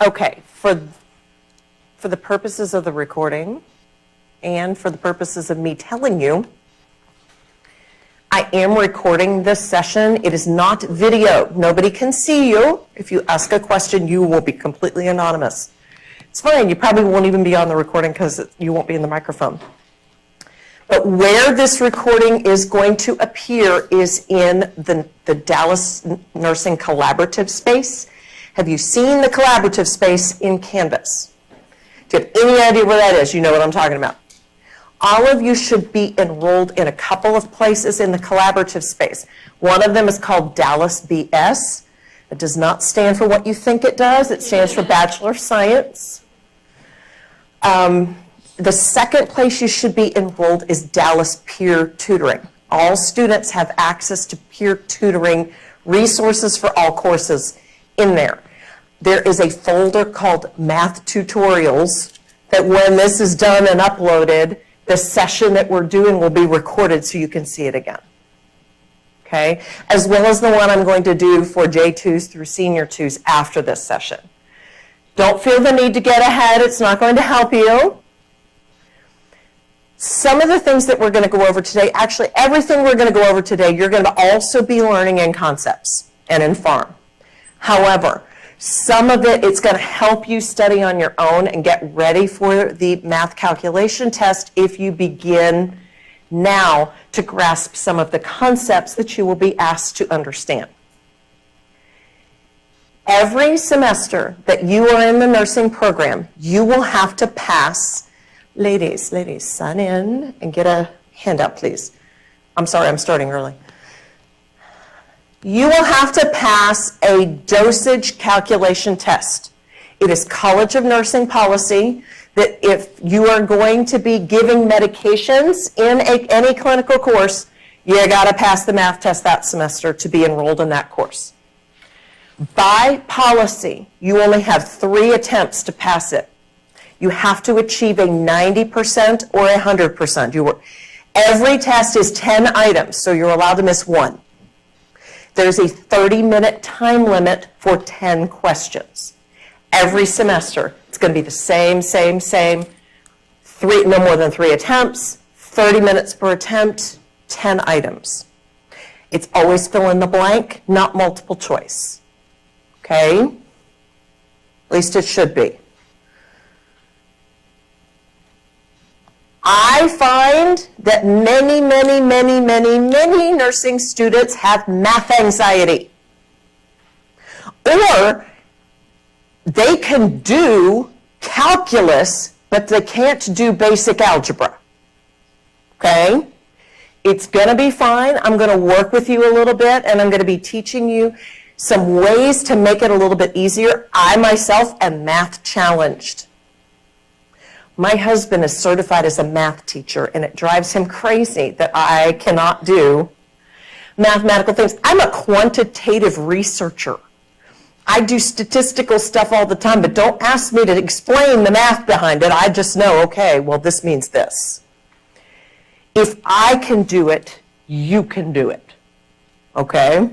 Okay, for the purposes of the recording and for the purposes of me telling you, I am recording this session. It is not video. Nobody can see you. If you ask a question, you will be completely anonymous. It's fine. You probably won't even be on the recording because you won't be in the microphone. But where this recording is going to appear is in the Dallas Nursing Collaborative space. Have you seen the collaborative space in Canvas? Do you have any idea where that is? You know what I'm talking about. All of you should be enrolled in a couple of places in the collaborative space. One of them is called Dallas BS. It does not stand for what you think it does. It stands for Bachelor of Science. The second place you should be enrolled is Dallas Peer Tutoring. All students have access to peer tutoring resources for all courses in there. There is a folder called Math Tutorials that when this is done and uploaded, the session that we're doing will be recorded so you can see it again. Okay? As well as the one I'm going to do for J2s through Senior 2s after this session. Don't feel the need to get ahead. It's not going to help you. Some of the things that we're going to go over today, actually everything we're going to go over today, you're going to also be learning in concepts and in FARM. However, some of it, it's going to help you study on your own and get ready for the math calculation test if you begin now to grasp some of the concepts that you will be asked to understand. Every semester that you are in the nursing program, you will have to pass. Ladies, sign in and get a handout, please. I'm sorry, I'm starting early. You will have to pass a dosage calculation test. It is College of Nursing policy that if you are going to be giving medications in any clinical course, you got to pass the math test that semester to be enrolled in that course. By policy, you only have 3 attempts to pass it. You have to achieve a 90% or 100%. Every test is 10 items, so you're allowed to miss 1. There's a 30-minute time limit for 10 questions. Every semester, it's going to be the same. 3, no more than 3 attempts, 30 minutes per attempt, 10 items. It's always fill in the blank, not multiple choice. Okay? At least it should be. I find that many nursing students have math anxiety. Or they can do calculus, but they can't do basic algebra. Okay? It's going to be fine. I'm going to work with you a little bit, and I'm going to be teaching you some ways to make it a little bit easier. I myself am math challenged. My husband is certified as a math teacher, and it drives him crazy that I cannot do mathematical things. I'm a quantitative researcher. I do statistical stuff all the time, but don't ask me to explain the math behind it. I just know, okay, well, this means this. If I can do it, you can do it. Okay?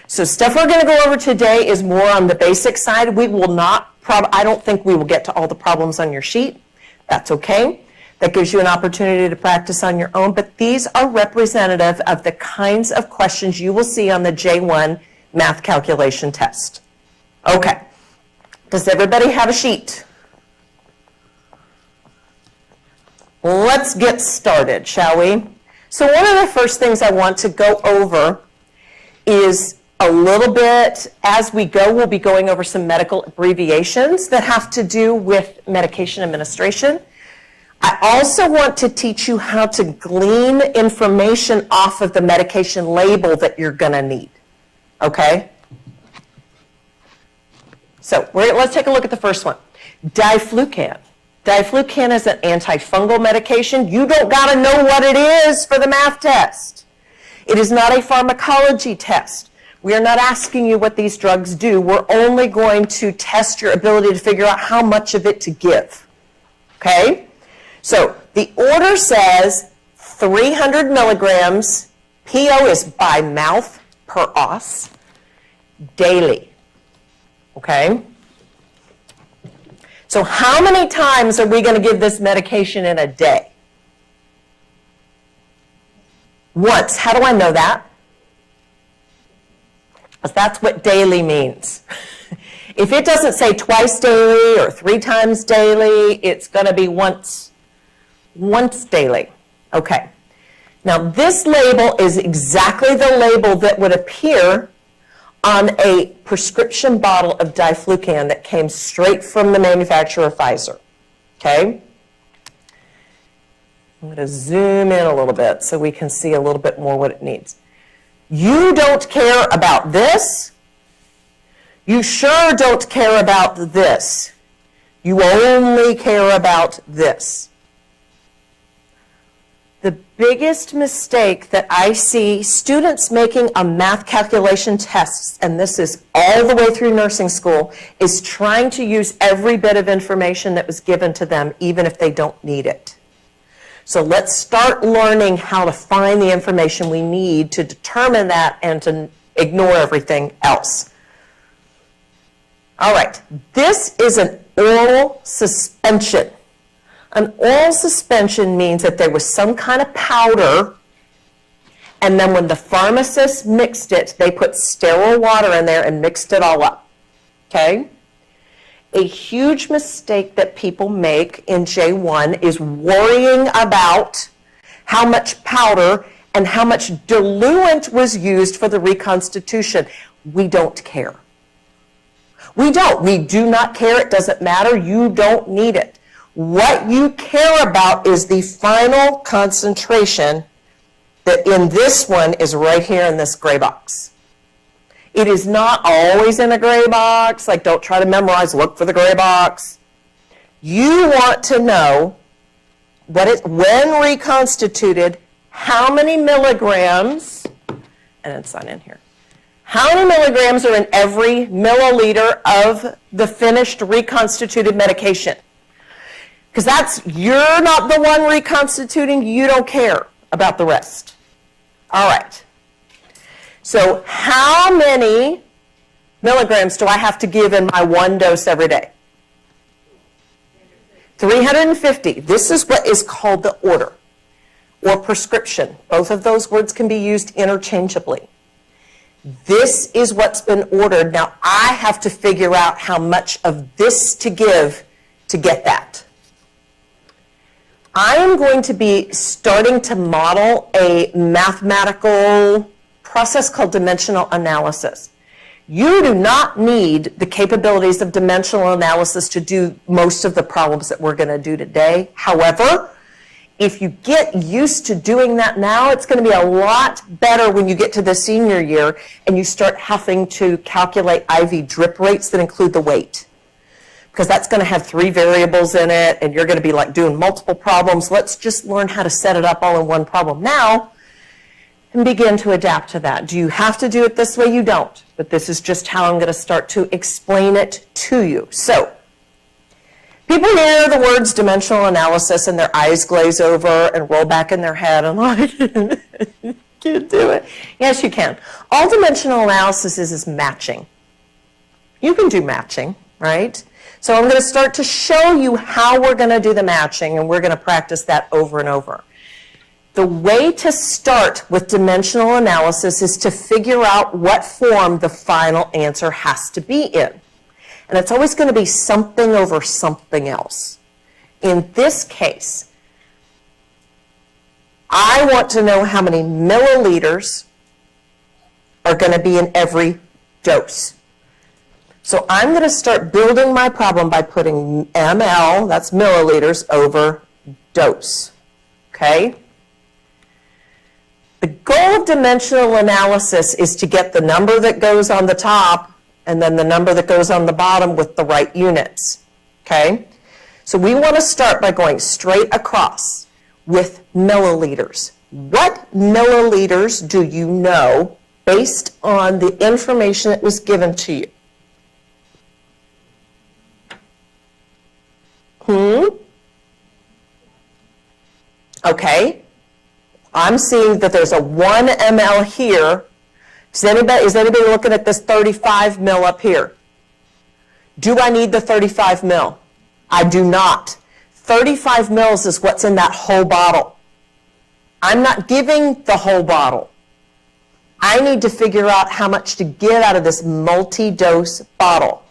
So stuff we're going to go over today is more on the basic side. We will not, I don't think we will get to all the problems on your sheet. That's okay. That gives you an opportunity to practice on your own, but these are representative of the kinds of questions you will see on the J1 math calculation test. Okay. Does everybody have a sheet? Let's get started, shall we? So one of the first things I want to go over is a little bit, as we go, we'll be going over some medical abbreviations that have to do with medication administration. I also want to teach you how to glean information off of the medication label that you're going to need. Okay? So let's take a look at the first one. Diflucan. Diflucan is an antifungal medication. You don't got to know what it is for the math test. It is not a pharmacology test. We are not asking you what these drugs do. We're only going to test your ability to figure out how much of it to give. Okay? So the order says 300 milligrams, PO is by mouth per os, daily. Okay? So how many times are we going to give this medication in a day? Once. How do I know that? Because that's what daily means. If it doesn't say twice daily or 3 times daily, it's going to be once daily. Okay. Now this label is exactly the label that would appear on a prescription bottle of diflucan that came straight from the manufacturer Pfizer. Okay? I'm going to zoom in a little bit so we can see a little bit more what it needs. You don't care about this. You sure don't care about this. You only care about this. The biggest mistake that I see students making on math calculation tests, and this is all the way through nursing school, is trying to use every bit of information that was given to them, even if they don't need it. So let's start learning how to find the information we need to determine that and to ignore everything else. All right, this is an oral suspension. An oral suspension means that there was some kind of powder, and then when the pharmacist mixed it, they put sterile water in there and mixed it all up. Okay? A huge mistake that people make in J1 is worrying about how much powder and how much diluent was used for the reconstitution. We don't care. We don't. We do not care. It doesn't matter. You don't need it. What you care about is the final concentration that in this one is right here in this gray box. It is not always in a gray box. Like, don't try to memorize, look for the gray box. You want to know what it, when reconstituted, how many milligrams, and then sign in here. How many milligrams are in every milliliter of the finished reconstituted medication? Because that's, you're not the one reconstituting, you don't care about the rest. All right. So how many milligrams do I have to give in my one dose every day? 350. This is what is called the order or prescription. Both of those words can be used interchangeably. This is what's been ordered. Now I have to figure out how much of this to give to get that. I am going to be starting to model a mathematical process called dimensional analysis. You do not need the capabilities of dimensional analysis to do most of the problems that we're going to do today. However, if you get used to doing that now, it's going to be a lot better when you get to the senior year and you start having to calculate IV drip rates that include the weight. Because that's going to have 3 variables in it, and you're going to be like doing multiple problems. Let's just learn how to set it up all in one problem now and begin to adapt to that. Do you have to do it this way? You don't. But this is just how I'm going to start to explain it to you. So, people hear the words dimensional analysis and their eyes glaze over and roll back in their head and like, can't do it. Yes, you can. All dimensional analysis is matching. You can do matching, right? So I'm going to start to show you how we're going to do the matching, and we're going to practice that over and over. The way to start with dimensional analysis is to figure out what form the final answer has to be in. And it's always going to be something over something else. In this case, I want to know how many milliliters are going to be in every dose. So I'm going to start building my problem by putting ml, that's milliliters, over dose. Okay? The goal of dimensional analysis is to get the number that goes on the top and then the number that goes on the bottom with the right units. Okay? So we want to start by going straight across with milliliters. What milliliters do you know based on the information that was given to you? Okay. I'm seeing that there's a 1 ml here. Is anybody looking at this 35 ml up here? Do I need the 35 ml? I do not. 35 mils is what's in that whole bottle. I'm not giving the whole bottle. I need to figure out how much to get out of this multi-dose bottle.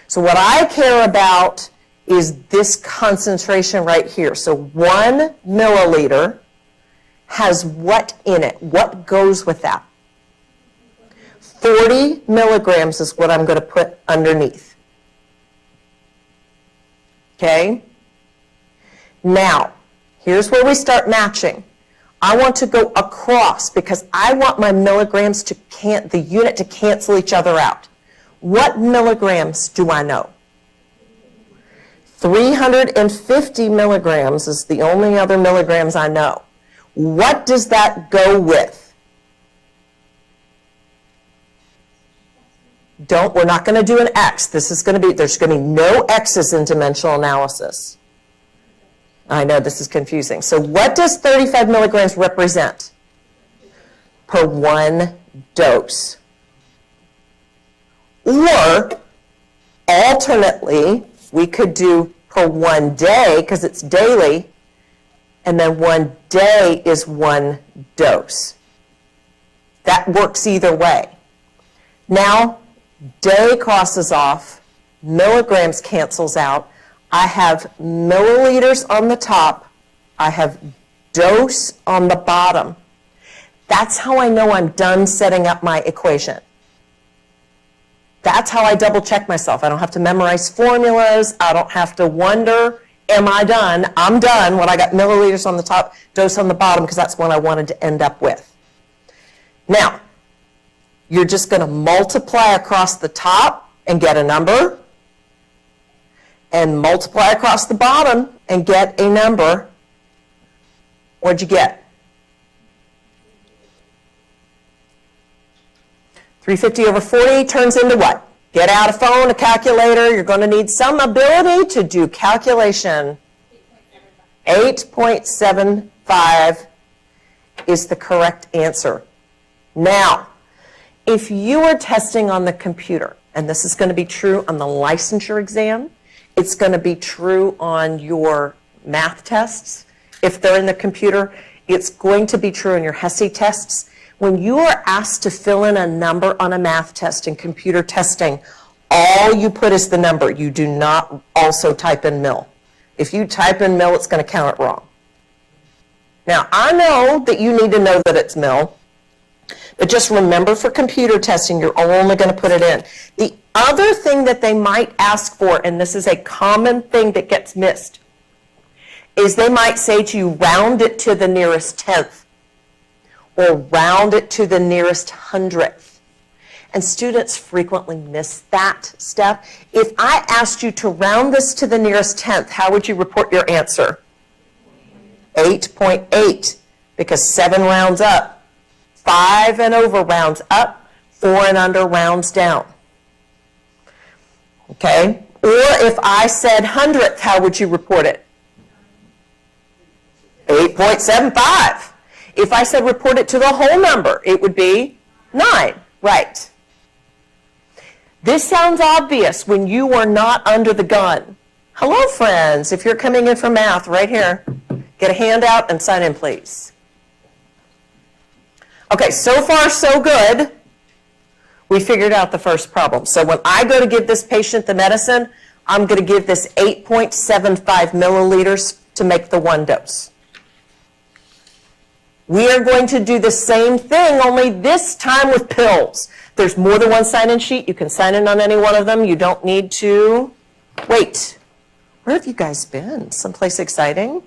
So what I care about is this concentration right here. So 1 milliliter has what in it? What goes with that? 40 milligrams is what I'm going to put underneath. Okay? Now, here's where we start matching. I want to go across because I want my milligrams to the unit to cancel each other out. What milligrams do I know? 350 milligrams is the only other milligrams I know. What does that go with? We're not going to do an X. There's going to be no X's in dimensional analysis. I know this is confusing. So what does 35 milligrams represent per 1 dose? Or alternately, we could do per 1 day because it's daily, and then 1 day is 1 dose. That works either way. Now, day crosses off, milligrams cancels out. I have milliliters on the top. I have dose on the bottom. That's how I know I'm done setting up my equation. That's how I double check myself. I don't have to memorize formulas. I don't have to wonder, am I done? I'm done when I got milliliters on the top, dose on the bottom, because that's what I wanted to end up with. Now, you're just going to multiply across the top and get a number, and multiply across the bottom and get a number. What'd you get? 350 over 40 turns into what? Get out a phone, a calculator. You're going to need some ability to do calculation. 8.75 is the correct answer. Now, if you are testing on the computer, and this is going to be true on the licensure exam, it's going to be true on your math tests. If they're in the computer, it's going to be true in your HESI tests. When you are asked to fill in a number on a math test in computer testing, all you put is the number. You do not also type in mil. If you type in mil, it's going to count it wrong. Now, I know that you need to know that it's mil, but just remember for computer testing, you're only going to put it in. The other thing that they might ask for, and this is a common thing that gets missed, is they might say to you, round it to the nearest tenth, or round it to the nearest hundredth. And students frequently miss that step. If I asked you to round this to the nearest tenth, how would you report your answer? 8.8, because 7 rounds up. 5 and over rounds up, 4 and under rounds down. Okay? Or if I said hundredth, how would you report it? 8.75. If I said report it to the whole number, it would be 9. Right. This sounds obvious when you are not under the gun. Hello, friends. If you're coming in for math, right here, get a handout and sign in, please. Okay, so far so good. We figured out the first problem. So when I go to give this patient the medicine, I'm going to give this 8.75 milliliters to make the 1 dose. We are going to do the same thing, only this time with pills. There's more than one sign-in sheet. You can sign in on any one of them. You don't need to wait. Where have you guys been? Someplace exciting?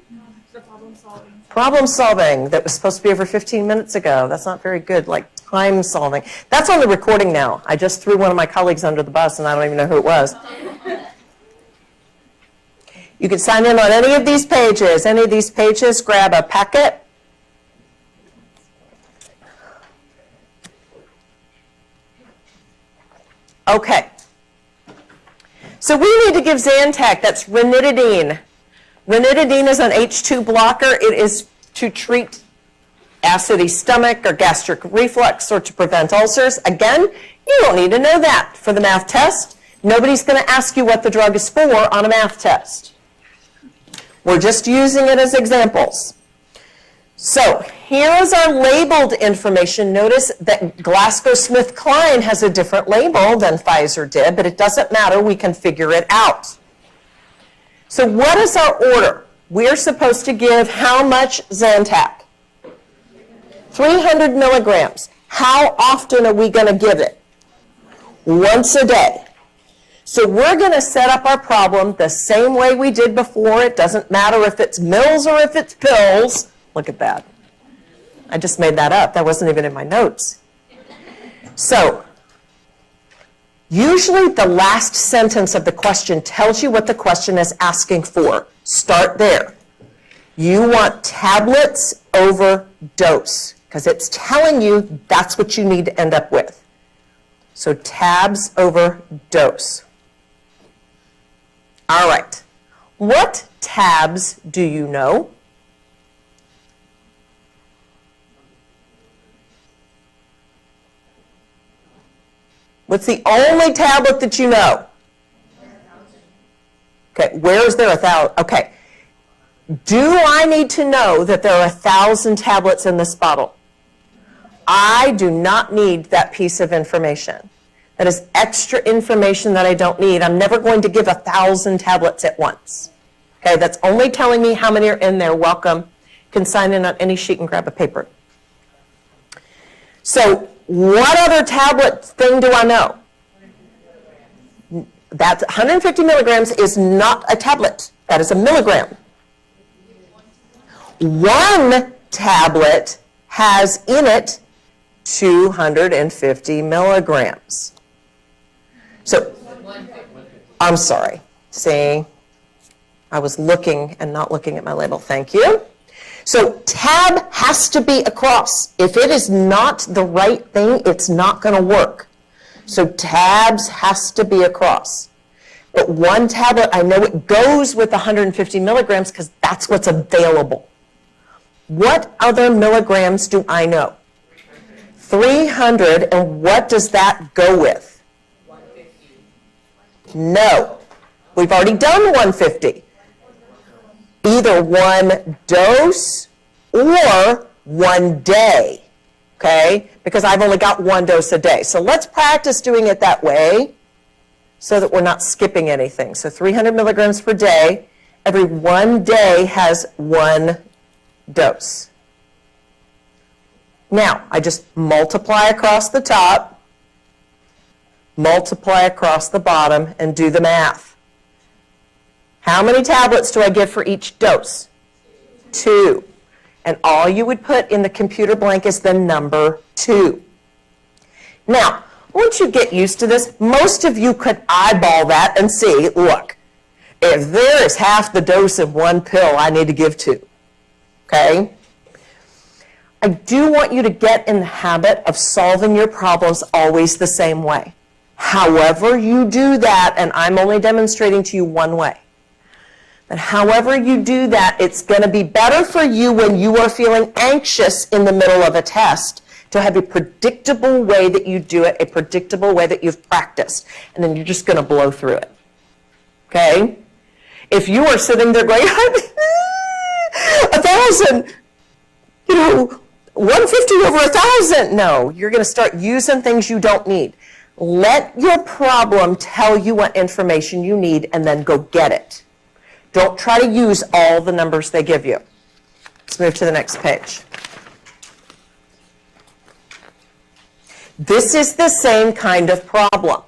Problem solving that was supposed to be over 15 minutes ago. That's not very good, like time solving. That's on the recording now. I just threw one of my colleagues under the bus, and I don't even know who it was. You can sign in on any of these pages. Any of these pages, grab a packet. Okay. So we need to give Zantac. That's ranitidine. Ranitidine is an H2 blocker. It is to treat acidy stomach or gastric reflux or to prevent ulcers. Again, you don't need to know that for the math test. Nobody's going to ask you what the drug is for on a math test. We're just using it as examples. So here is our labeled information. Notice that GlaxoSmithKline has a different label than Pfizer did, but it doesn't matter. We can figure it out. So what is our order? We're supposed to give how much Zantac? 300 milligrams. How often are we going to give it? Once a day. So we're going to set up our problem the same way we did before. It doesn't matter if it's mils or if it's pills. Look at that. I just made that up. That wasn't even in my notes. So usually the last sentence of the question tells you what the question is asking for. Start there. You want tablets over dose because it's telling you that's what you need to end up with. So tabs over dose. All right. What tabs do you know? What's the only tablet that you know? Okay, where is there 1,000? Okay. Do I need to know that there are 1,000 tablets in this bottle? I do not need that piece of information. That is extra information that I don't need. I'm never going to give 1,000 tablets at once. Okay, that's only telling me how many are in there. Welcome. You can sign in on any sheet and grab a paper. So what other tablet thing do I know? That 150 milligrams is not a tablet. That is a milligram. One tablet has in it 250 milligrams. So, I'm sorry. See, I was looking and not looking at my label. Thank you. So tab has to be across. If it is not the right thing, it's not going to work. So tabs has to be across. But one tablet, I know it goes with 150 milligrams because that's what's available. What other milligrams do I know? 300, and what does that go with? 150. No. We've already done 150. Either one dose or 1 day, okay? Because I've only got 1 dose a day. So let's practice doing it that way so that we're not skipping anything. So 300 milligrams per day. Every 1 day has 1 dose. Now, I just multiply across the top, multiply across the bottom, and do the math. How many tablets do I give for each dose? 2. And all you would put in the computer blank is the number 2. Now, once you get used to this, most of you could eyeball that and see, look, if there is half the dose of 1 pill, I need to give 2. Okay? I do want you to get in the habit of solving your problems always the same way. However you do that, and I'm only demonstrating to you one way, but however you do that, it's going to be better for you when you are feeling anxious in the middle of a test to have a predictable way that you do it, a predictable way that you've practiced, and then you're just going to blow through it. Okay? If you are sitting there going, 1,000, 150 over 1,000. No, you're going to start using things you don't need. Let your problem tell you what information you need and then go get it. Don't try to use all the numbers they give you. Let's move to the next page. This is the same kind of problem.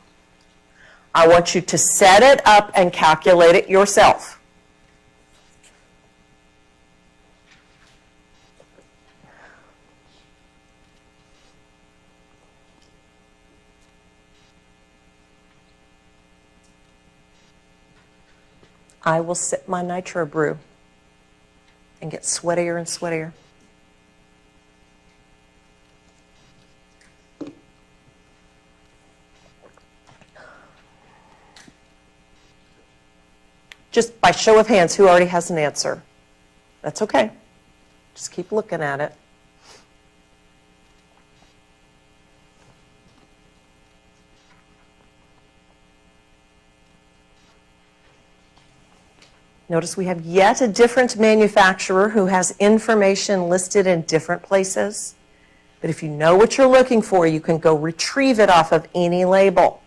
I want you to set it up and calculate it yourself. I will sip my nitro brew and get sweatier and sweatier. Just by show of hands, who already has an answer? That's okay. Just keep looking at it. Notice we have yet a different manufacturer who has information listed in different places. But if you know what you're looking for, you can go retrieve it off of any label.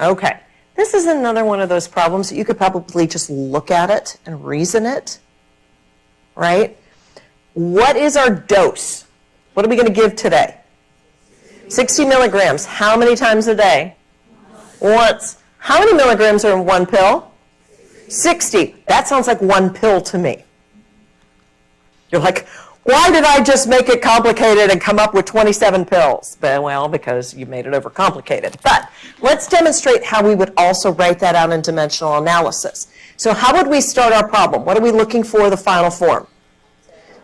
Okay, this is another one of those problems that you could probably just look at it and reason it, right? What is our dose? What are we going to give today? 60 milligrams. How many times a day? Once. How many milligrams are in one pill? 60. That sounds like one pill to me. You're like, why did I just make it complicated and come up with 27 pills? Well, because you made it overcomplicated. But let's demonstrate how we would also write that out in dimensional analysis. So how would we start our problem? What are we looking for the final form?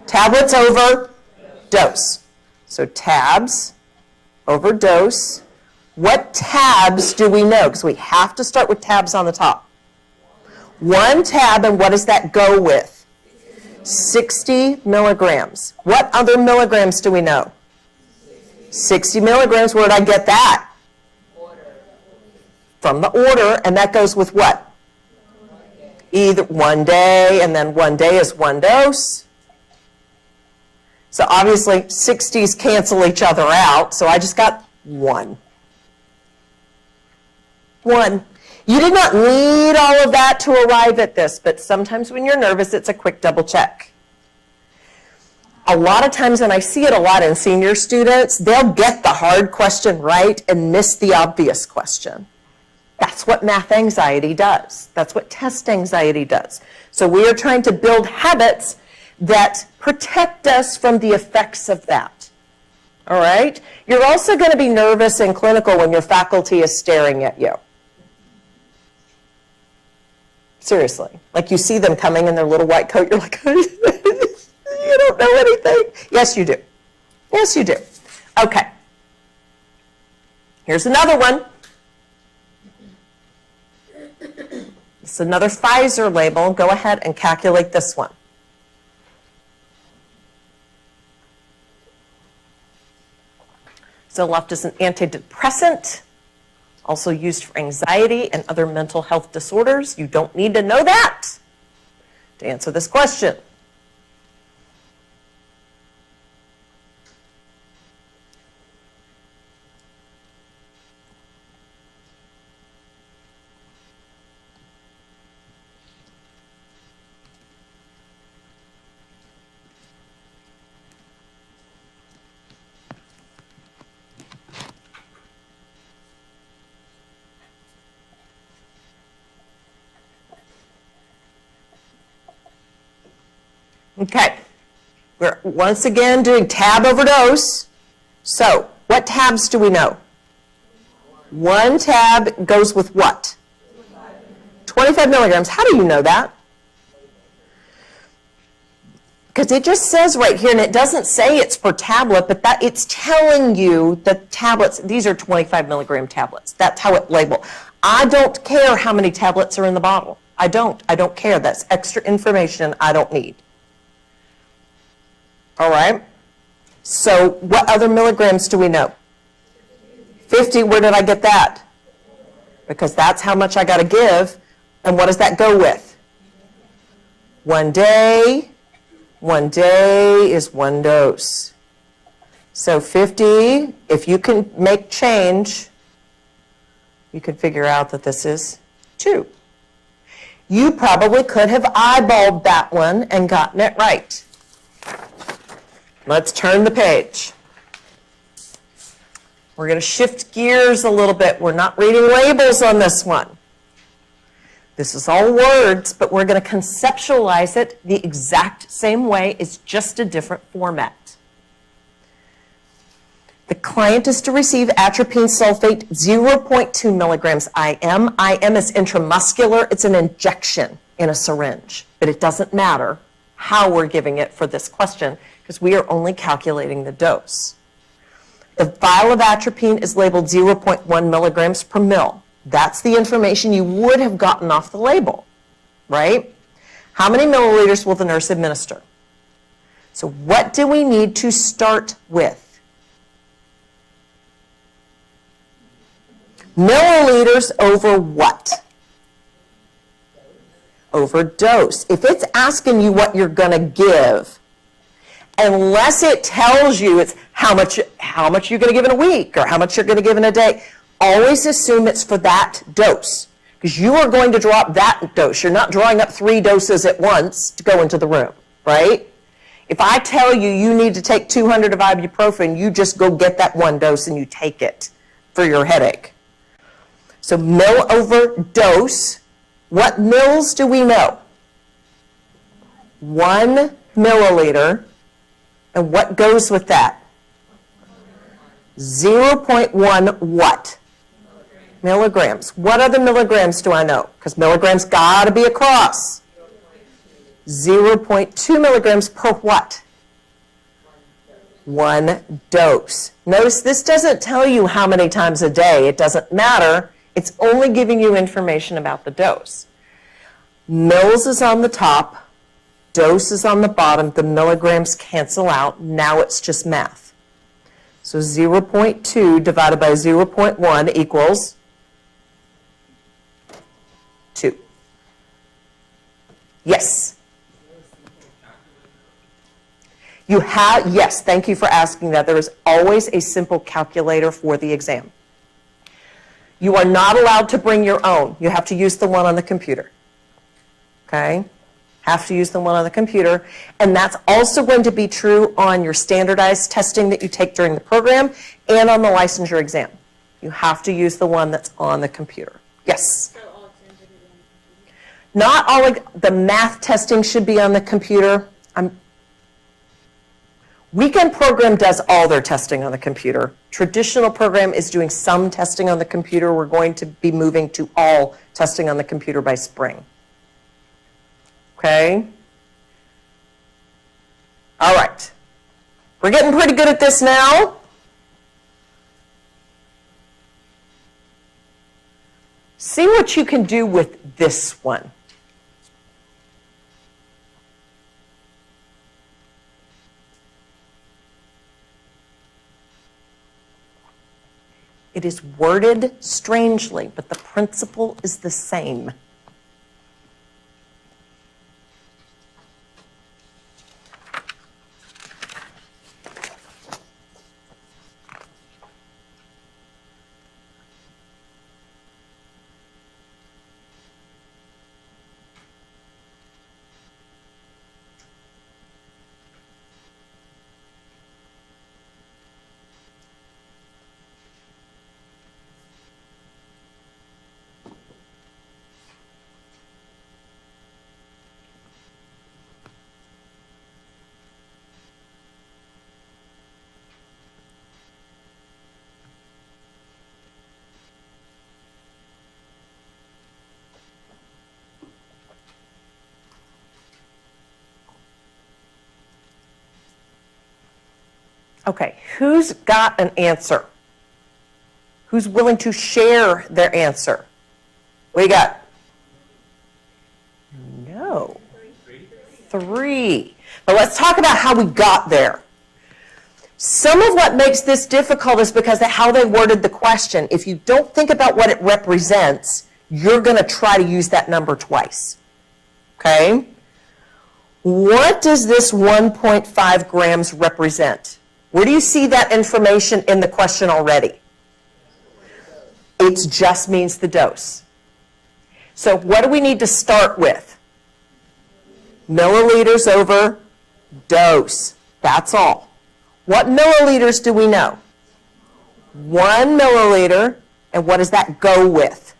Tablets over dose. So tabs over dose. What tabs do we know? Because we have to start with tabs on the top. One tab, and what does that go with? 60 milligrams. What other milligrams do we know? 60 milligrams. Where did I get that? From the order, and that goes with what? Either one day, and then one day is one dose. So obviously 60s cancel each other out, so I just got one. One. You did not need all of that to arrive at this, but sometimes when you're nervous, it's a quick double check. A lot of times, and I see it a lot in senior students, they'll get the hard question right and miss the obvious question. That's what math anxiety does. That's what test anxiety does. So we are trying to build habits that protect us from the effects of that. All right? You're also going to be nervous in clinical when your faculty is staring at you. Seriously. Like you see them coming in their little white coat, you're like, you don't know anything. Yes, you do. Yes, you do. Okay. Here's another one. It's another Pfizer label. Go ahead and calculate this one. Zoloft is an antidepressant, also used for anxiety and other mental health disorders. You don't need to know that to answer this question. Okay, we're once again doing tab over dose. So what tabs do we know? One tab goes with what? 25 milligrams. How do you know that? Because it just says right here, and it doesn't say it's per tablet, but that it's telling you the tablets, these are 25 milligram tablets. That's how it labeled. I don't care how many tablets are in the bottle. I don't care. That's extra information I don't need. All right, so what other milligrams do we know? 50, where did I get that? Because that's how much I got to give. And what does that go with? One day is one dose. So 50, if you can make change, you can figure out that this is 2. You probably could have eyeballed that one and gotten it right. Let's turn the page. We're going to shift gears a little bit. We're not reading labels on this one. This is all words, but we're going to conceptualize it the exact same way. It's just a different format. The client is to receive atropine sulfate 0.2 milligrams IM. IM is intramuscular. It's an injection in a syringe, but it doesn't matter how we're giving it for this question, because we are only calculating the dose. The vial of atropine is labeled 0.1 milligrams per mil. That's the information you would have gotten off the label, right? How many milliliters will the nurse administer? So what do we need to start with? Milliliters over what? Over dose. If it's asking you what you're going to give, unless it tells you it's how much you're going to give in a week or how much you're going to give in a day, always assume it's for that dose, because you are going to drop that dose. You're not drawing up 3 doses at once to go into the room, right? If I tell you you need to take 200 of ibuprofen, you just go get that 1 dose and you take it for your headache. So mill over dose. What mils do we know? 1 milliliter. And what goes with that? 0.1 what? Milligrams. What other milligrams do I know? Because milligrams got to be across. 0.2 milligrams per what? 1 dose. Notice this doesn't tell you how many times a day. It doesn't matter. It's only giving you information about the dose. Mils is on the top. Dose is on the bottom. The milligrams cancel out. Now it's just math. So 0.2 divided by 0.1 equals 2. Yes? You have, yes, thank you for asking that. There is always a simple calculator for the exam. You are not allowed to bring your own. You have to use the one on the computer. Okay? Have to use the one on the computer. And that's also going to be true on your standardized testing that you take during the program and on the licensure exam. You have to use the one that's on the computer. Yes? So all exams are going to be on the computer? Not all of the math testing should be on the computer. Weekend program does all their testing on the computer. Traditional program is doing some testing on the computer. We're going to be moving to all testing on the computer by spring. Okay? All right. We're getting pretty good at this now. See what you can do with this one. It is worded strangely, but the principle is the same. Okay, who's got an answer? Who's willing to share their answer? What do you got? No. 3. But let's talk about how we got there. Some of what makes this difficult is because of how they worded the question. If you don't think about what it represents, you're going to try to use that number twice. Okay? What does this 1.5 grams represent? Where do you see that information in the question already? It just means the dose. So what do we need to start with? Milliliters over dose. That's all. What milliliters do we know? 1 milliliter. And what does that go with?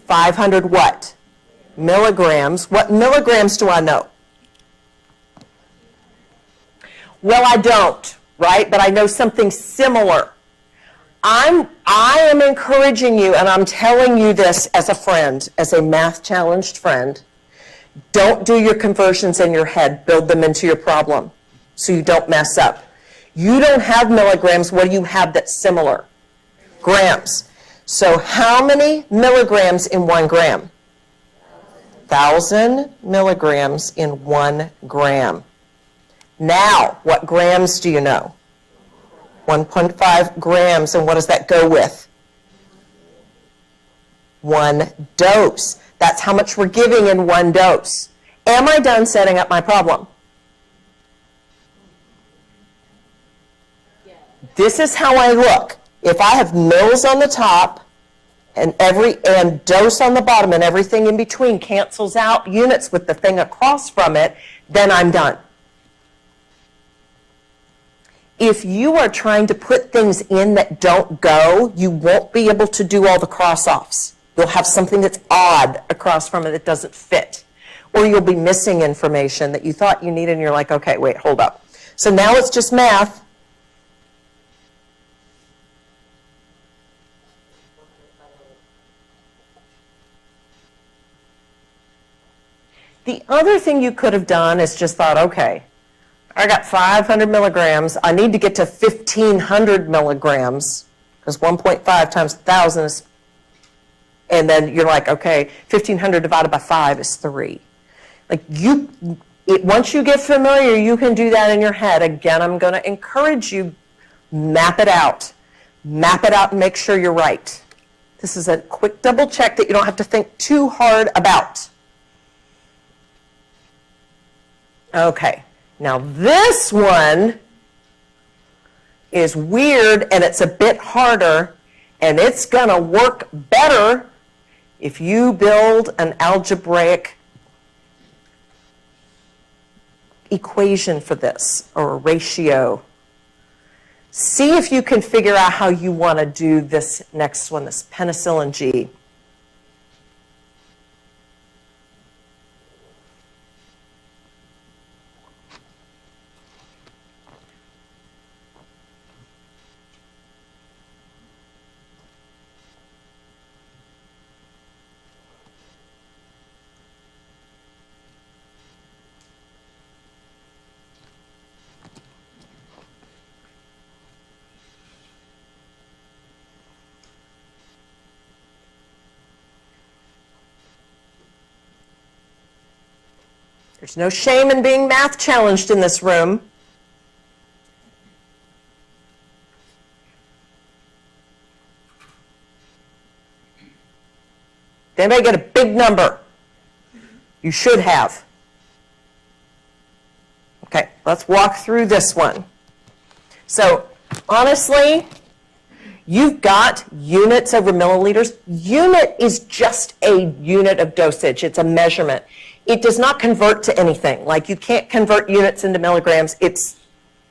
500 what? Milligrams. What milligrams do I know? Well, I don't, right? But I know something similar. I am encouraging you, and I'm telling you this as a friend, as a math-challenged friend. Don't do your conversions in your head. Build them into your problem so you don't mess up. You don't have milligrams. What do you have that's similar? Grams. So how many milligrams in 1 gram? 1,000 milligrams in 1 gram. Now, what grams do you know? 1.5 grams, and what does that go with? 1 dose. That's how much we're giving in 1 dose. Am I done setting up my problem? This is how I look. If I have mils on the top and dose on the bottom and everything in between cancels out units with the thing across from it, then I'm done. If you are trying to put things in that don't go, you won't be able to do all the cross-offs. You'll have something that's odd across from it that doesn't fit. Or you'll be missing information that you thought you needed and you're like, okay, wait, hold up. So now it's just math. The other thing you could have done is just thought, okay, I got 500 milligrams. I need to get to 1,500 milligrams because 1.5 times 1,000 is, and then you're like, okay, 1,500 divided by 5 is 3. Like once you get familiar, you can do that in your head. Again, I'm going to encourage you, map it out. Map it out and make sure you're right. This is a quick double check that you don't have to think too hard about. Okay, now this one is weird and it's a bit harder, and it's going to work better if you build an algebraic equation for this, or a ratio. See if you can figure out how you want to do this next one, this penicillin G. There's no shame in being math challenged in this room. Did anybody get a big number? You should have. Okay, let's walk through this one. So, honestly, you've got units over milliliters. Unit is just a unit of dosage. It's a measurement. It does not convert to anything. Like, you can't convert units into milligrams. It's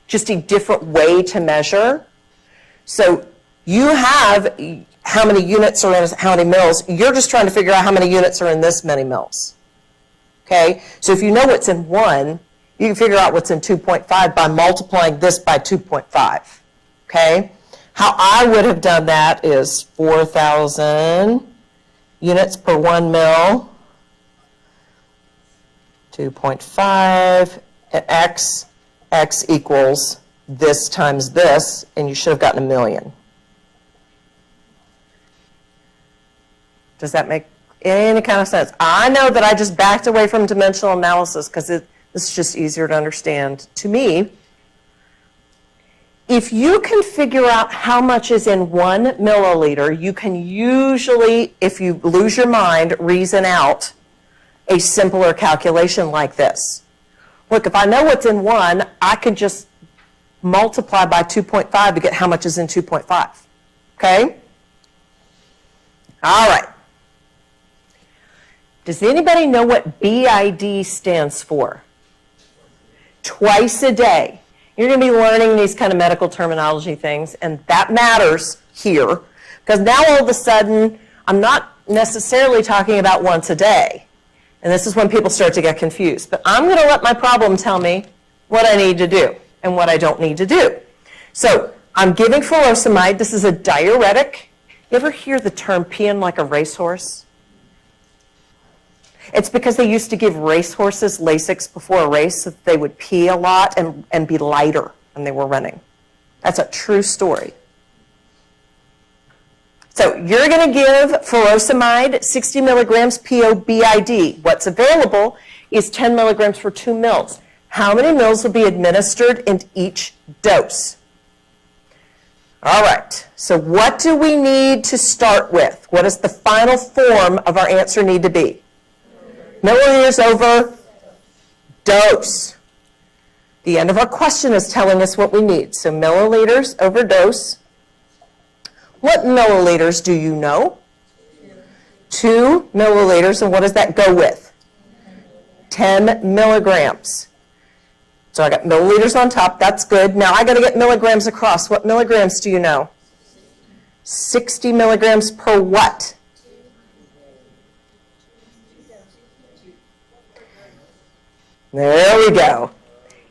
just a different way to measure. So you have how many units are in how many mils. You're just trying to figure out how many units are in this many mils. Okay? So if you know what's in 1, you can figure out what's in 2.5 by multiplying this by 2.5. Okay? How I would have done that is 4,000 units per 1 mil. 2.5, and x equals this times this, and you should have gotten 1,000,000. Does that make any kind of sense? I know that I just backed away from dimensional analysis because this is just easier to understand to me. If you can figure out how much is in 1 milliliter, you can usually, if you lose your mind, reason out a simpler calculation like this. Look, if I know what's in 1, I can just multiply by 2.5 to get how much is in 2.5. Okay? All right. Does anybody know what BID stands for? Twice a day. You're going to be learning these kind of medical terminology things, and that matters here, because now all of a sudden, I'm not necessarily talking about once a day. And this is when people start to get confused. But I'm going to let my problem tell me what I need to do and what I don't need to do. So I'm giving furosemide. This is a diuretic. You ever hear the term peeing like a racehorse? It's because they used to give racehorses Lasix before a race so that they would pee a lot and be lighter when they were running. That's a true story. So you're going to give furosemide 60 milligrams POBID. What's available is 10 milligrams for 2 mils. How many mils will be administered in each dose? All right, so what do we need to start with? What does the final form of our answer need to be? Milliliters over dose. The end of our question is telling us what we need. So milliliters over dose. What milliliters do you know? 2 milliliters, and what does that go with? 10 milligrams. So I got milliliters on top, that's good. Now I got to get milligrams across. What milligrams do you know? 60 milligrams per what? There we go.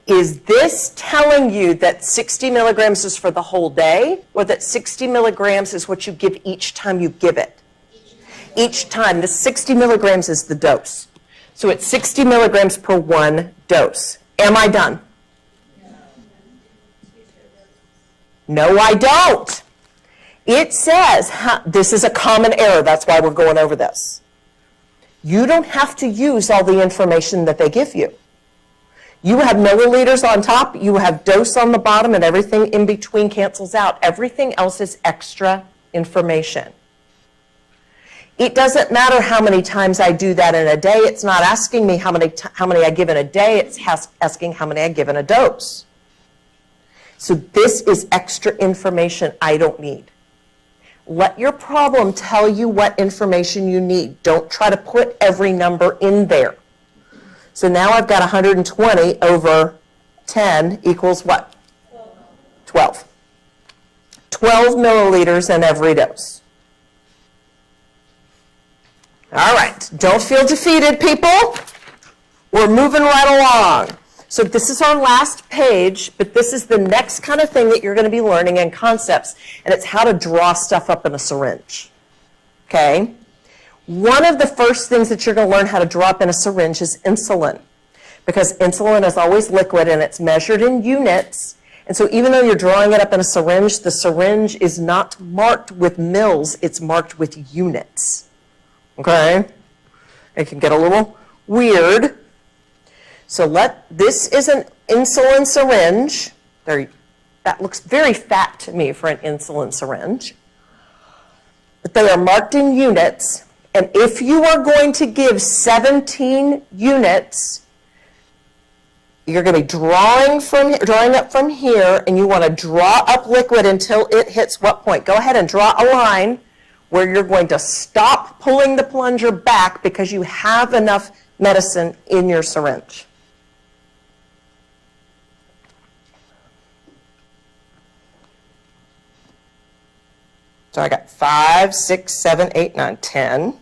Is this telling you that 60 milligrams is for the whole day, or that 60 milligrams is what you give each time you give it? Each time. The 60 milligrams is the dose. So it's 60 milligrams per one dose. Am I done? No, I don't. It says, this is a common error, that's why we're going over this. You don't have to use all the information that they give you. You have milliliters on top, you have dose on the bottom, and everything in between cancels out. Everything else is extra information. It doesn't matter how many times I do that in a day. It's not asking me how many I give in a day. It's asking how many I give in a dose. So this is extra information I don't need. Let your problem tell you what information you need. Don't try to put every number in there. So now I've got 120 over 10 equals what? 12. 12 milliliters in every dose. All right, don't feel defeated, people. We're moving right along. So this is our last page, but this is the next kind of thing that you're going to be learning in concepts, and it's how to draw stuff up in a syringe. Okay? One of the first things that you're going to learn how to draw up in a syringe is insulin, because insulin is always liquid and it's measured in units. And so even though you're drawing it up in a syringe, the syringe is not marked with mils, it's marked with units. Okay? It can get a little weird. So this is an insulin syringe. That looks very fat to me for an insulin syringe. But they are marked in units. And if you are going to give 17 units, you're going to be drawing up from here, and you want to draw up liquid until it hits what point? Go ahead and draw a line where you're going to stop pulling the plunger back because you have enough medicine in your syringe. So I got 5, 6, 7, 8, 9, 10.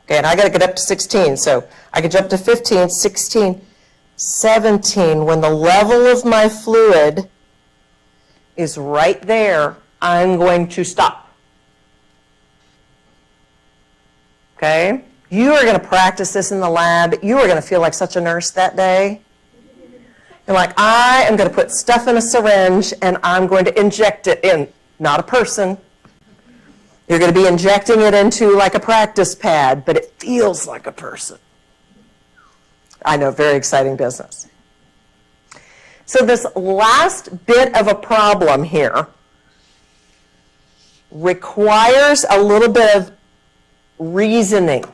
Okay, and I got to get up to 16. So I can jump to 15, 16, 17. When the level of my fluid is right there, I'm going to stop. Okay? You are going to practice this in the lab. You are going to feel like such a nurse that day. You're like, I am going to put stuff in a syringe and I'm going to inject it in, not a person. You're going to be injecting it into like a practice pad, but it feels like a person. I know, very exciting business. So this last bit of a problem here requires a little bit of reasoning.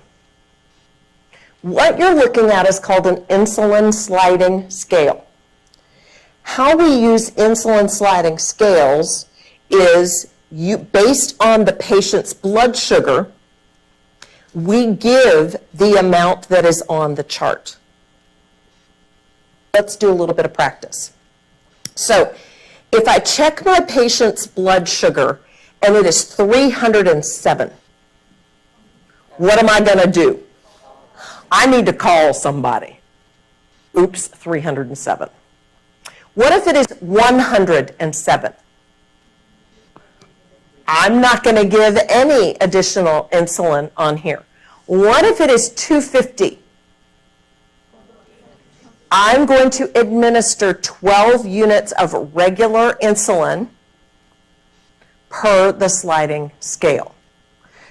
What you're looking at is called an insulin sliding scale. How we use insulin sliding scales is based on the patient's blood sugar, we give the amount that is on the chart. Let's do a little bit of practice. So if I check my patient's blood sugar and it is 307, what am I going to do? I need to call somebody. Oops, 307. What if it is 107? I'm not going to give any additional insulin on here. What if it is 250? I'm going to administer 12 units of regular insulin per the sliding scale.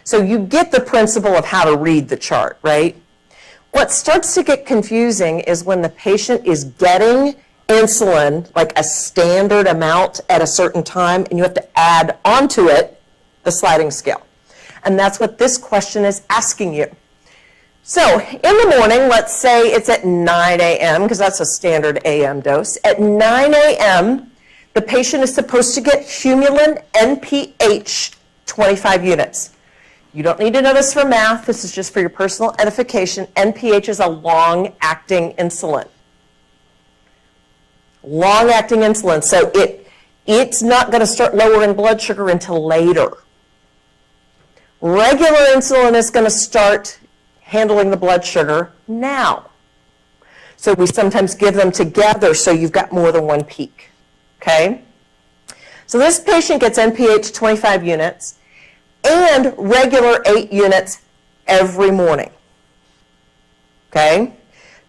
So you get the principle of how to read the chart, right? What starts to get confusing is when the patient is getting insulin, like a standard amount at a certain time, and you have to add onto it the sliding scale. And that's what this question is asking you. So in the morning, let's say it's at 9 a.m., because that's a standard a.m. dose. At 9 a.m., the patient is supposed to get Humulin NPH 25 units. You don't need to know this for math. This is just for your personal edification. NPH is a long-acting insulin. Long-acting insulin. So it's not going to start lowering blood sugar until later. Regular insulin is going to start handling the blood sugar now. So we sometimes give them together so you've got more than one peak. Okay? So this patient gets NPH 25 units and regular 8 units every morning. Okay?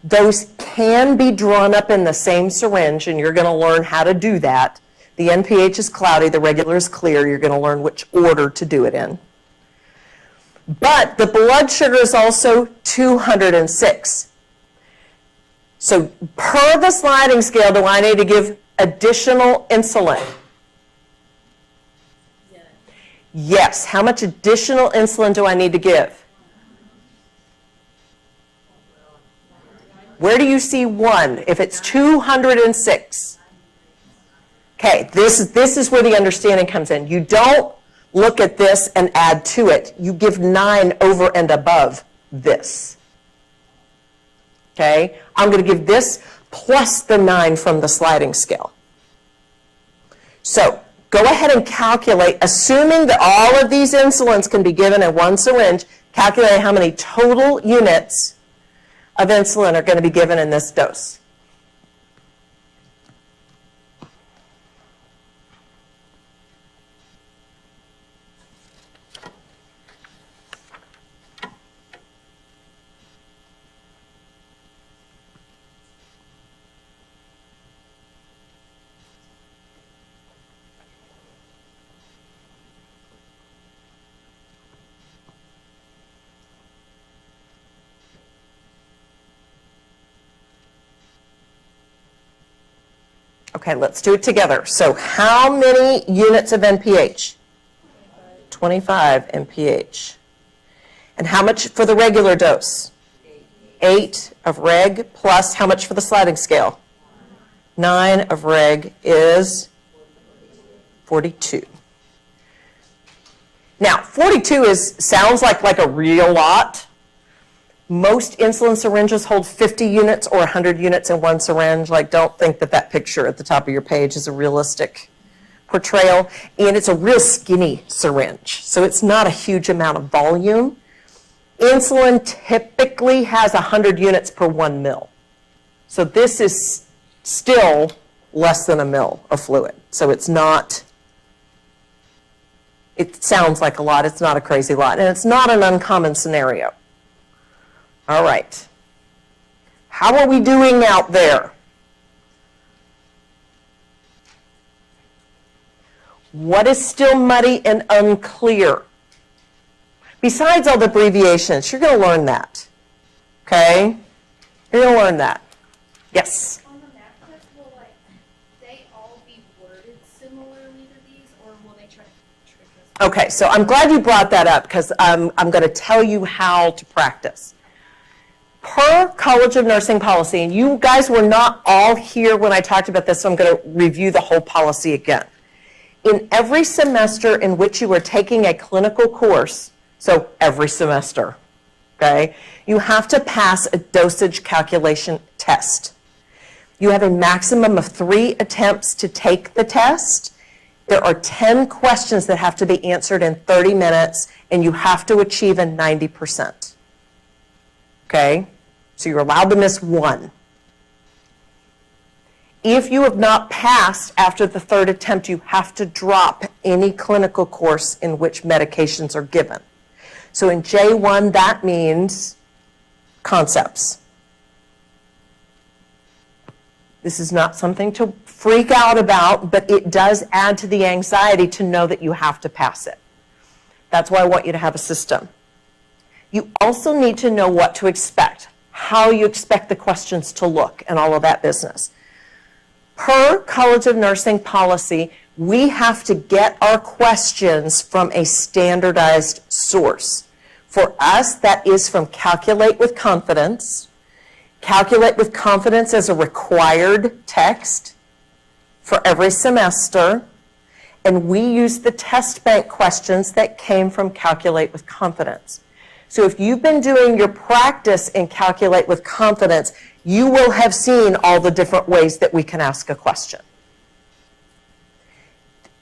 Those can be drawn up in the same syringe, and you're going to learn how to do that. The NPH is cloudy, the regular is clear. You're going to learn which order to do it in. But the blood sugar is also 206. So per the sliding scale, do I need to give additional insulin? Yes. How much additional insulin do I need to give? Where do you see 1 if it's 206? Okay, this is where the understanding comes in. You don't look at this and add to it. You give 9 over and above this. Okay, I'm going to give this plus the 9 from the sliding scale. So go ahead and calculate, assuming that all of these insulins can be given in one syringe, calculate how many total units of insulin are going to be given in this dose. Okay, let's do it together. So how many units of NPH? 25 NPH. And how much for the regular dose? 8 of reg plus how much for the sliding scale? 9 of reg is 42. Now, 42 sounds like a real lot. Most insulin syringes hold 50 units or 100 units in one syringe. Like, don't think that picture at the top of your page is a realistic portrayal. And it's a real skinny syringe, so it's not a huge amount of volume. Insulin typically has 100 units per 1 mil. So this is still less than a mil of fluid. So it's not, it sounds like a lot. It's not a crazy lot. And it's not an uncommon scenario. All right. How are we doing out there? What is still muddy and unclear? Besides all the abbreviations, you're going to learn that. Okay? You're going to learn that. Yes? On the math test, will they all be worded similarly to these, or will they try to trick us? Okay, so I'm glad you brought that up because I'm going to tell you how to practice. Per College of Nursing policy, and you guys were not all here when I talked about this, so I'm going to review the whole policy again. In every semester in which you are taking a clinical course, so every semester, okay, you have to pass a dosage calculation test. You have a maximum of 3 attempts to take the test. There are 10 questions that have to be answered in 30 minutes, and you have to achieve a 90%. Okay? So you're allowed to miss 1. If you have not passed after the 3rd attempt, you have to drop any clinical course in which medications are given. So in J1, that means concepts. This is not something to freak out about, but it does add to the anxiety to know that you have to pass it. That's why I want you to have a system. You also need to know what to expect, how you expect the questions to look, and all of that business. Per College of Nursing policy, we have to get our questions from a standardized source. For us, that is from Calculate with Confidence. Calculate with Confidence is a required text for every semester, and we use the test bank questions that came from Calculate with Confidence. So if you've been doing your practice in Calculate with Confidence, you will have seen all the different ways that we can ask a question.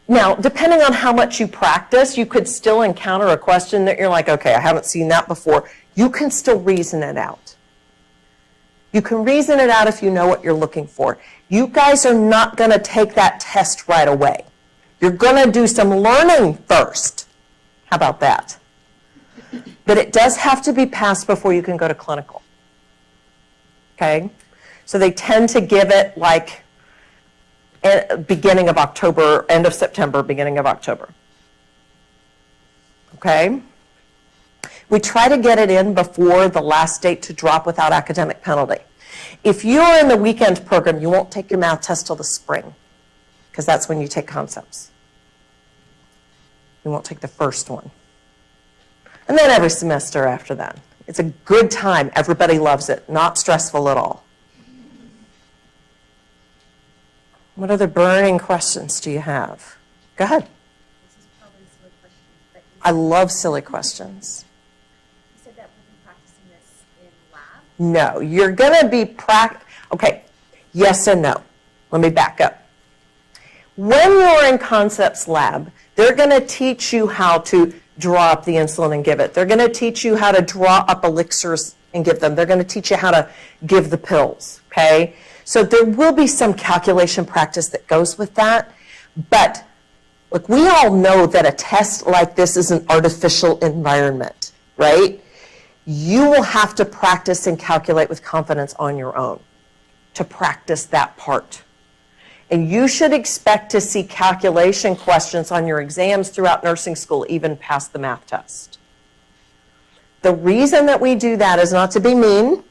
Now, depending on how much you practice, you could still encounter a question that you're like, okay, I haven't seen that before. You can still reason it out. You can reason it out if you know what you're looking for. You guys are not going to take that test right away. You're going to do some learning first. How about that? But it does have to be passed before you can go to clinical. Okay? So they tend to give it like beginning of October, end of September, beginning of October. Okay? We try to get it in before the last date to drop without academic penalty. If you're in the weekend program, you won't take your math test till the spring, because that's when you take concepts. You won't take the first one. And then every semester after that. It's a good time. Everybody loves it. Not stressful at all. What other burning questions do you have? Go ahead. This is probably a silly question, but I love silly questions. you said that we'll be practicing this in lab? No, you're going to be okay, yes and no. Let me back up. When you're in Concepts Lab, they're going to teach you how to draw up the insulin and give it. They're going to teach you how to draw up elixirs and give them. They're going to teach you how to give the pills, okay? So there will be some calculation practice that goes with that. But look, we all know that a test like this is an artificial environment, right? You will have to practice and calculate with confidence on your own to practice that part. And you should expect to see calculation questions on your exams throughout nursing school, even past the math test. The reason that we do that is not to be mean.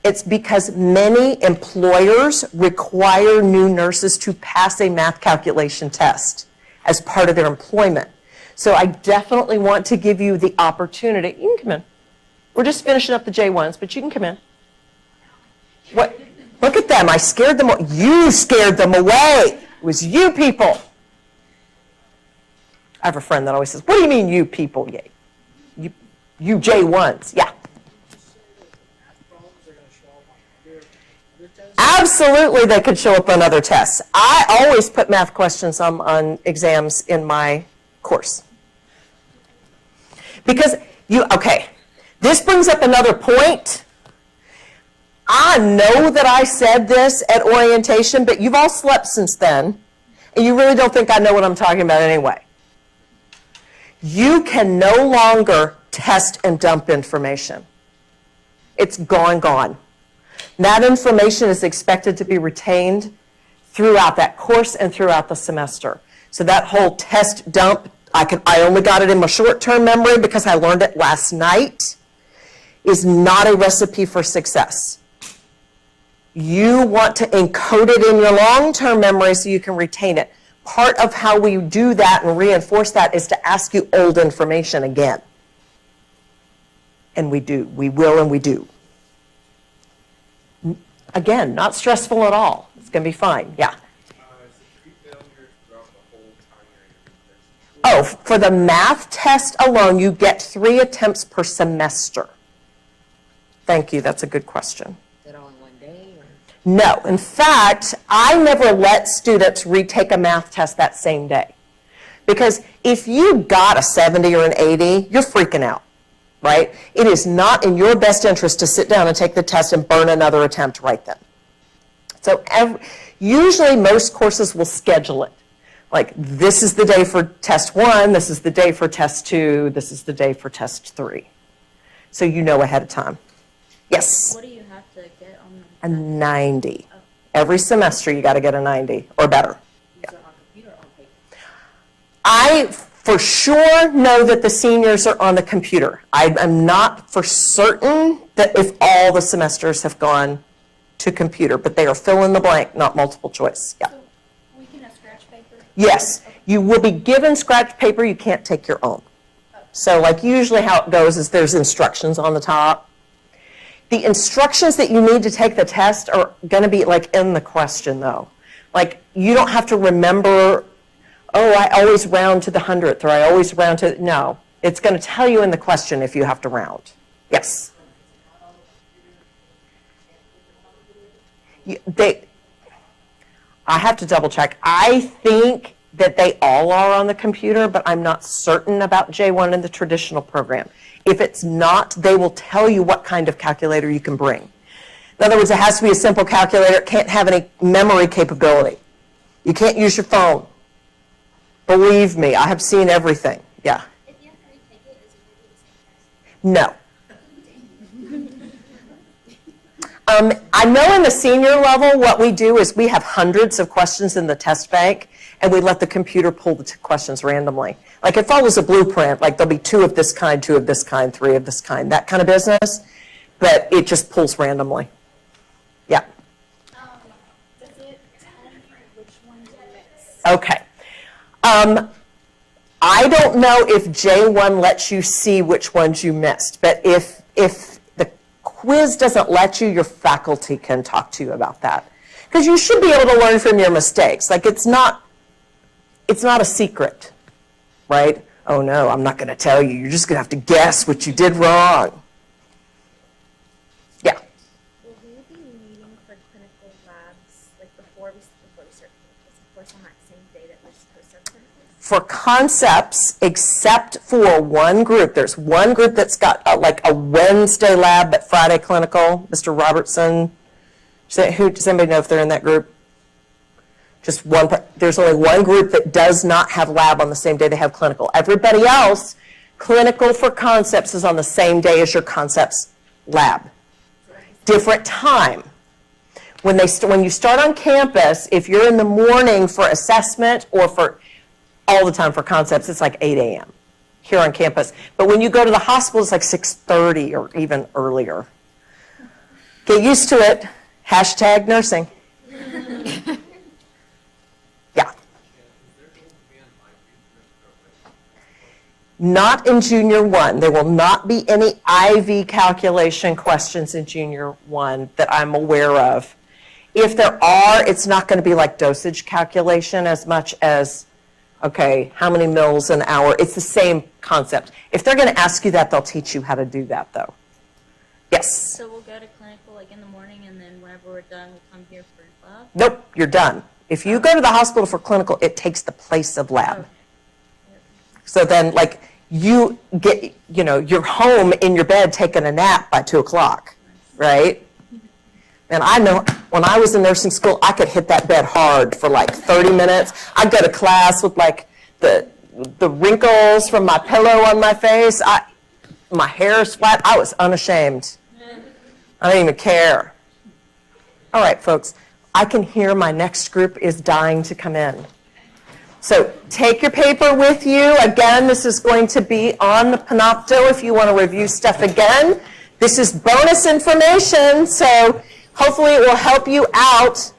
It's because many employers require new nurses to pass a math calculation test as part of their employment. So I definitely want to give you the opportunity. You can come in. We're just finishing up the J1s, but you can come in. What? Look at them. I scared them. You scared them away. It was you people. I have a friend that always says, what do you mean you people? Yeah. You J1s. Yeah. Absolutely, they could show up on other tests. I always put math questions on exams in my course. Because okay, this brings up another point. I know that I said this at orientation, but you've all slept since then, and you really don't think I know what I'm talking about anyway. You can no longer test and dump information. It's gone. That information is expected to be retained throughout that course and throughout the semester. So that whole test dump, I only got it in my short-term memory because I learned it last night, is not a recipe for success. You want to encode it in your long-term memory so you can retain it. Part of how we do that and reinforce that is to ask you old information again. And we do. We will and we do. Again, not stressful at all. It's going to be fine. Yeah. Oh, for the math test alone, you get 3 attempts per semester. Thank you. That's a good question. Is it all in one day? Or? No. In fact, I never let students retake a math test that same day. Because if you got a 70 or an 80, you're freaking out, right? It is not in your best interest to sit down and take the test and burn another attempt right then. So usually most courses will schedule it. Like, this is the day for test 1, this is the day for test 2, this is the day for test 3. So you know ahead of time. Yes? What do you have to get on A 90. Every semester you got to get a 90 or better. Is it on computer or on paper? I for sure know that the seniors are on the computer. I'm not for certain that if all the semesters have gone to computer, but they are fill in the blank, not multiple choice. Yeah. So we can have scratch paper? Yes, you will be given scratch paper, you can't take your own. So like usually how it goes is there's instructions on the top. The instructions that you need to take the test are going to be like in the question though. Like you don't have to remember, oh, I always round to the 100th or I always round to, no. It's going to tell you in the question if you have to round. Yes. I have to double check. I think that they all are on the computer, but I'm not certain about J1 in the traditional program. If it's not, they will tell you what kind of calculator you can bring. In other words, it has to be a simple calculator. It can't have any memory capability. You can't use your phone. Believe me, I have seen everything. Yeah. If you have to retake it, is it going to be the same test? No. I know in the senior level, what we do is we have hundreds of questions in the test bank, and we let the computer pull the questions randomly. Like it follows a blueprint, like there'll be 2 of this kind, 2 of this kind, 3 of this kind, that kind of business, but it just pulls randomly. Yeah. Does it tell you which ones you miss? Okay. I don't know if J1 lets you see which ones you missed, but if the quiz doesn't let you, your faculty can talk to you about that. Because you should be able to learn from your mistakes. Like it's not a secret, right? Oh no, I'm not going to tell you. You're just going to have to guess what you did wrong. Yeah. Will we be meeting for clinical labs like before we start campus, of course, on that same day that we're supposed to start clinicals? For concepts, except for one group, there's one group that's got like a Wednesday lab but Friday clinical. Mr. Robertson, does anybody know if they're in that group? Just one. There's only one group that does not have lab on the same day they have clinical. Everybody else, clinical for concepts is on the same day as your concepts lab. Different time. When you start on campus, if you're in the morning for assessment or for all the time for concepts, it's like 8 a.m. here on campus. But when you go to the hospital, it's like 6:30 or even earlier. Get used to it. Hashtag nursing. Yeah. Not in junior 1. There will not be any IV calculation questions in junior 1 that I'm aware of. If there are, it's not going to be like dosage calculation as much as, okay, how many mils an hour? It's the same concept. If they're going to ask you that, they'll teach you how to do that, though. Yes? So we'll go to clinical like in the morning, and then whenever we're done, we'll come here for lab? Nope, you're done. If you go to the hospital for clinical, it takes the place of lab. So then, like, you get, you're home in your bed taking a nap by 2 o'clock, right? And I know when I was in nursing school, I could hit that bed hard for like 30 minutes. I'd go to class with like the wrinkles from my pillow on my face. My hair is flat. I was unashamed. I didn't even care. All right, folks. I can hear my next group is dying to come in. So take your paper with you. Again, this is going to be on the Panopto if you want to review stuff again. This is bonus information, so hopefully it will help you out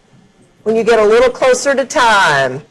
when you get a little closer to time.